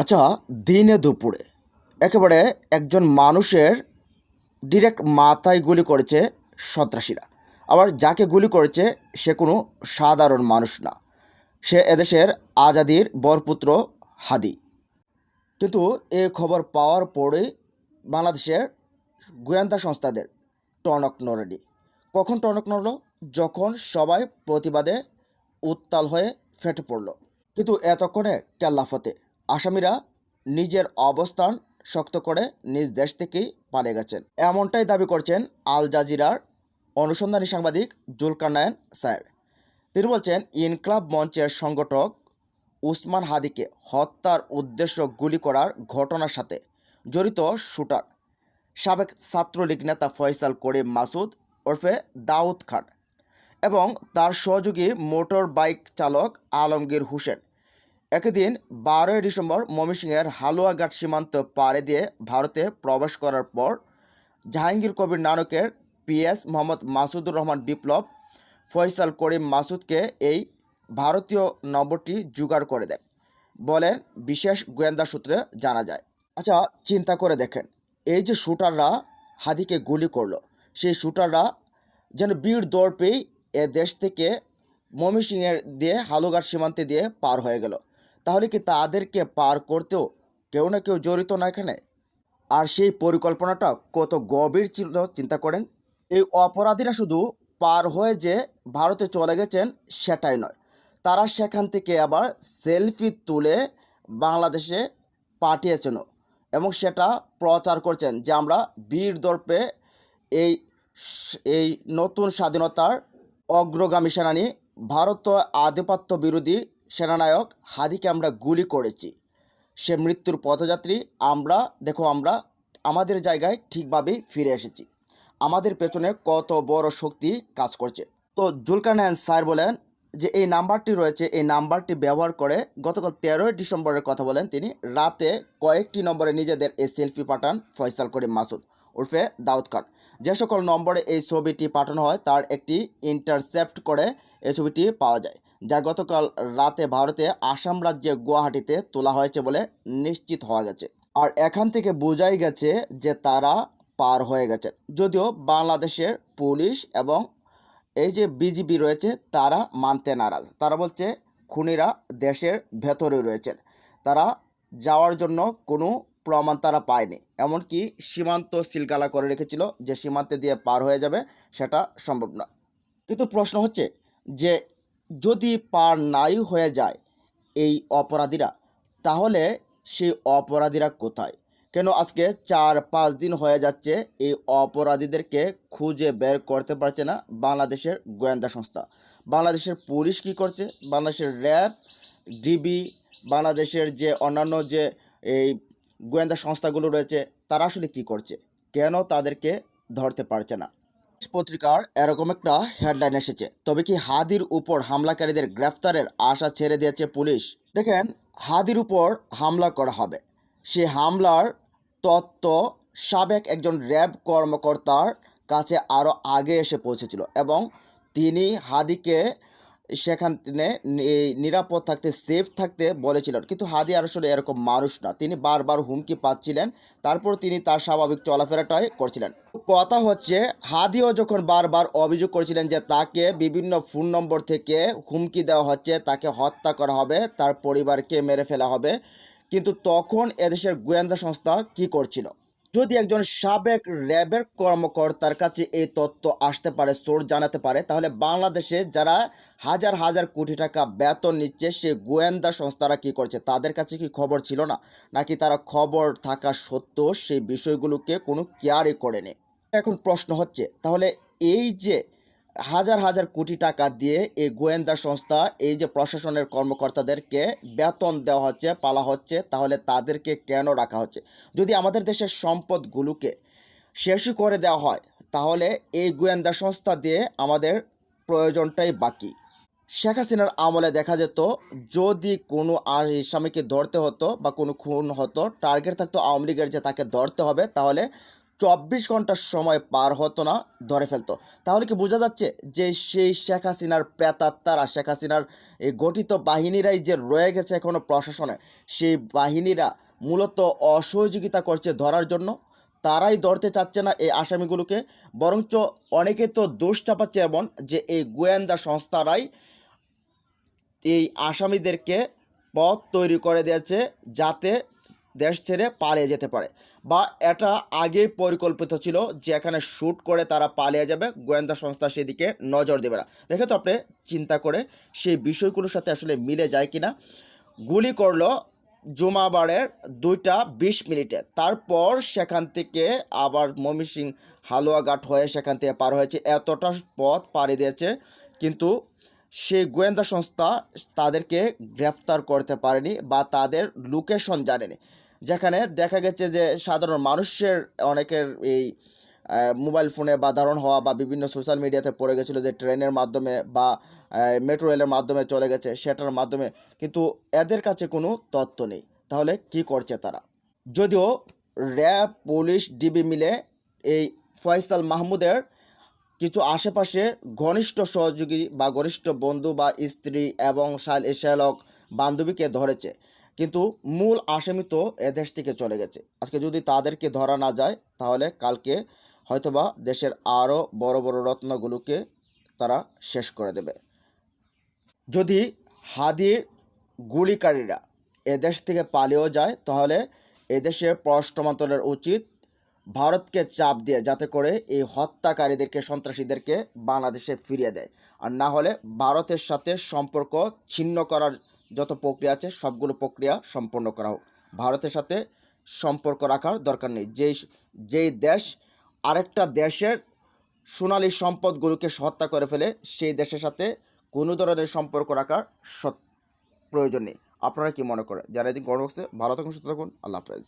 আচ্ছা, দিনে দুপুরে একেবারে একজন মানুষের ডিরেক্ট মাথায় গুলি করেছে সন্ত্রাসীরা। আবার যাকে গুলি করেছে সে কোনো সাধারণ মানুষ না, সে এদেশের আজাদির বরপুত্র হাদি। কিন্তু এ খবর পাওয়ার পরেই বাংলাদেশের গোয়েন্দা সংস্থাদের টনক নড়েনি। কখন টনক নড়ল? যখন সবাই প্রতিবাদে উত্তাল হয়ে ফেটে পড়ল। কিন্তু এতক্ষণে কেল্লাফতে আসামিরা নিজের অবস্থান শক্ত করে নিজ দেশ থেকেই পালিয়ে গেছেন, এমনটাই দাবি করছেন আল জাজিরার অনুসন্ধানী সাংবাদিক জুলকারনায়েন স্যার। তিনি বলছেন, ইনকলাব মঞ্চের সংগঠক উসমান হাদিকে হত্যার উদ্দেশ্য গুলি করার ঘটনার সাথে জড়িত শুটার সাবেক ছাত্রলীগ নেতা ফয়সাল করিম মাসুদ ওরফে দাউদ খান এবং তার সহযোগী মোটর বাইক চালক আলমগীর হোসেন একই দিন 12ই ডিসেম্বর ময়মনসিংহের হালুয়াঘাট সীমান্ত পাড়ি দিয়ে ভারতে প্রবেশ করার পর জাহাঙ্গীর কবির নানকের পিএস মোহাম্মদ মাসুদুর রহমান বিপ্লব ফয়সাল করিম মাসুদকে এই ভারতীয় নম্বরটি জোগাড় করে দেন বলেন বিশেষ গোয়েন্দা সূত্রে জানা যায়। আচ্ছা, চিন্তা করে দেখেন, এই যে শুটাররা হাদিকে গুলি করলো, সেই শুটাররা যেন বীর দৌড় পেয়েই এ দেশ থেকে ময়মনসিংহের দিয়ে হালুঘাট সীমান্তে দিয়ে পার হয়ে গেল। তাহলে কি তাদেরকে পার করতেও কেউ না কেউ জড়িত না এখানে? আর সেই পরিকল্পনাটা কত গভীর ছিল চিন্তা করেন। এই অপরাধীরা শুধু পার হয়ে যে ভারতে চলে গেছেন সেটাই নয়, তারা সেখান থেকে আবার সেলফি তুলে বাংলাদেশে পাঠিয়েছেন এবং সেটা প্রচার করছেন যে আমরা বীর দর্পে এই এই নতুন স্বাধীনতার অগ্রগামী সেনানী ভারত আধিপত্য বিরোধী সেনানায়ক হাদিকে আমরা গুলি করেছি, সে মৃত্যুর পথযাত্রী, আমরা আমাদের জায়গায় ঠিকভাবেই ফিরে এসেছি, আমাদের পেছনে কত বড় শক্তি কাজ করছে। তো জুলকারনায়েন স্যার বলেন যে এই নাম্বারটি রয়েছে, এই নাম্বারটি ব্যবহার করে গতকাল 13ই ডিসেম্বরের কথা বলেন তিনি, রাতে কয়েকটি নম্বরে নিজেদের এই সেলফি পাঠান ফয়সাল করিম মাসুদ ওরফে দাউদ খান। যে সকল নম্বরে এই ছবিটি পাঠানো হয় তার একটি ইন্টারসেপ্ট করে এই ছবিটি পাওয়া যায়, যা গতকাল রাতে ভারতে আসাম রাজ্যে গুয়াহাটিতে তোলা হয়েছে বলে নিশ্চিত হওয়া গেছে। আর এখান থেকে বোঝাই গেছে যে তারা পার হয়ে গেছে, যদিও বাংলাদেশের পুলিশ এবং এই যে বিজিবি রয়েছে তারা মানতে নারাজ। তারা বলছে খুনিরা দেশের ভেতরে রয়েছেন, তারা যাওয়ার জন্য কোনো প্রমাণ তারা পায়নি, এমনকি সীমান্ত সিলগালা করে রেখেছিল যে সীমান্তে দিয়ে পার হয়ে যাবে, সেটা সম্ভব নয়। কিন্তু প্রশ্ন হচ্ছে যে যদি পার নাই হয়ে যায় এই অপরাধীরা, তাহলে সেই অপরাধীরা কোথায়? কেন আজকে 4-5 দিন হয়ে যাচ্ছে এই অপরাধীদেরকে খুঁজে বের করতে পারছে না বাংলাদেশের গোয়েন্দা সংস্থা? বাংলাদেশের পুলিশ কি করছে? বাংলাদেশের র্যাব, ডিবি, বাংলাদেশের যে অন্যান্য যে এই গোয়েন্দা সংস্থাগুলো রয়েছে তারা আসলে কি করছে? কেন তাদেরকে ধরতে পারছে না? পত্রিকার এরকম একটা হেডলাইন এসেছে, তবে কি হাদির উপর হামলাকারীদের গ্রেফতারের আশা ছেড়ে দিয়েছে পুলিশ? দেখেন, হাদির উপর হামলা করা হবে, সে হামলার তত্ত্ব সাবেক একজন র্যাব কর্মকর্তার কাছে আরও আগে এসে পৌঁছেছিল এবং তিনি হাদিকে সেখানে নিরাপদ থাকতে, সেফ থাকতে বলেছিলেন। কিন্তু হাদি আসলে এরকম মানুষ না, তিনি বারবার হুমকি পাচ্ছিলেন, তারপর তিনি তার স্বাভাবিক চলাফেরাটাই করছিলেন। কথা হচ্ছে হাদিও যখন বারবার অভিযোগ করেছিলেন যে তাকে বিভিন্ন ফোন নম্বর থেকে হুমকি দেওয়া হচ্ছে, তাকে হত্যা করা হবে, তার পরিবারকে মেরে ফেলা হবে, কিন্তু তখন এদেশের গোয়েন্দা সংস্থা কি করছিল? যদি একজন সাবেক র্যাবের কর্মকর্তার কাছে এই তথ্য আসতে পারে, সোর্স জানাতে পারে, তাহলে বাংলাদেশে যারা হাজার হাজার কোটি টাকা বেতন নিচ্ছে সেই গোয়েন্দা সংস্থারা কি করছে? তাদের কাছে কি খবর ছিল না? নাকি তারা খবর থাকা সত্ত্বেও সেই বিষয়গুলোকে কোনো কেয়ারই করেনি? এখন প্রশ্ন হচ্ছে, তাহলে এই যে হাজার হাজার কোটি টাকা দিয়ে এই গোয়েন্দা সংস্থা, এই যে প্রশাসনের কর্মকর্তাদেরকে বেতন দেওয়া হচ্ছে, পালা হচ্ছে, তাহলে তাদেরকে কেন রাখা হচ্ছে? যদি আমাদের দেশের সম্পদগুলোকে শেষই করে দেওয়া হয়, তাহলে এই গোয়েন্দা সংস্থা দিয়ে আমাদের প্রয়োজনটাই বাকি। শেখ হাসিনার আমলে দেখা যেত যদি কোনো আসামিকে ধরতে হতো বা কোনো খুন হতো, টার্গেট থাকতো আওয়ামী লীগের যে তাকে ধরতে হবে, তাহলে 24 ঘন্টার সময় পার হতো না ধরে ফেলতো। তাহলে কি বোঝা যাচ্ছে যে সেই শেখ হাসিনার প্রেতাত্মারা, শেখ হাসিনার এই গঠিত বাহিনীরাই যে রয়ে গেছে এখনও প্রশাসনে, সেই বাহিনীরা মূলত অসহযোগিতা করছে ধরার জন্য। তারাই ধরতে চাচ্ছে না এই আসামিগুলোকে, বরঞ্চ অনেকে তো দোষ চাপাচ্ছে এমন যে এই গোয়েন্দা সংস্থারাই এই আসামিদেরকে পথ তৈরি করে দিয়েছে যাতে দেশ ছেড়ে পালিয়ে যেতে পারে, বা এটা আগেই পরিকল্পিত ছিল যে এখানে শ্যুট করে তারা পালিয়ে যাবে, গোয়েন্দা সংস্থা সেদিকে নজর দেবে না। দেখে তো আপনি চিন্তা করে সেই বিষয়গুলোর সাথে আসলে মিলে যায় কি না। গুলি করলো জুমাবারের 2টা 20 মিনিটে, তারপর সেখান থেকে আবার ময়মনসিংহ হালুয়াঘাট হয়ে সেখান থেকে পার হয়েছে, এতটা পথ পাড়ি দিয়েছে, কিন্তু সেই গোয়েন্দা সংস্থা তাদেরকে গ্রেফতার করতে পারেনি বা তাদের লোকেশন জানেনি। যেখানে দেখা গেছে যে সাধারণ মানুষের অনেকের এই মোবাইল ফোনে বাধারণ হওয়া বা বিভিন্ন সোশ্যাল মিডিয়াতে পড়ে গেছিলো যে ট্রেনের মাধ্যমে বা মেট্রো রেলের মাধ্যমে চলে গেছে, সেটার মাধ্যমে, কিন্তু এদের কাছে কোনো তথ্য নেই। তাহলে কি করছে তারা? যদিও র্যাব, পুলিশ, ডিবি মিলে এই ফয়সাল মাহমুদের কিছু আশেপাশে ঘনিষ্ঠ সহযোগী বা ঘনিষ্ঠ বন্ধু বা স্ত্রী এবং শ্যালক বান্ধবীকে ধরেছে, কিন্তু মূল আসামি তো এদেশ থেকে চলে গেছে। আজকে যদি তাদেরকে ধরা না যায় তাহলে কালকে হয়তোবা দেশের আরও বড় বড় রত্নগুলোকে তারা শেষ করে দেবে। যদি হাদির গুলিকারীরা এদেশ থেকে পালিয়েও যায় তাহলে এদেশের পররাষ্ট্র মন্ত্রণালয়ের উচিত ভারতকে চাপ দিয়ে যাতে করে এই হত্যাকারীদেরকে, সন্ত্রাসীদেরকে বাংলাদেশে ফিরিয়ে দেয়। আর না হলে ভারতের সাথে সম্পর্ক ছিন্ন করার যত প্রক্রিয়া আছে সবগুলো প্রক্রিয়া সম্পন্ন করা হোক। ভারতের সাথে সম্পর্ক রাখার দরকার নেই। যেই দেশ আরেকটা দেশের সোনালী সম্পদগুলোকে হত্যা করে ফেলে, সেই দেশের সাথে কোনো ধরনের সম্পর্ক রাখার প্রয়োজন নেই। আপনারা কি মনে করেন? যারা এদিন কমেন্ট বক্সে ভালো থাকুন, সুস্থ থাকুন। আল্লাহ হাফেজ।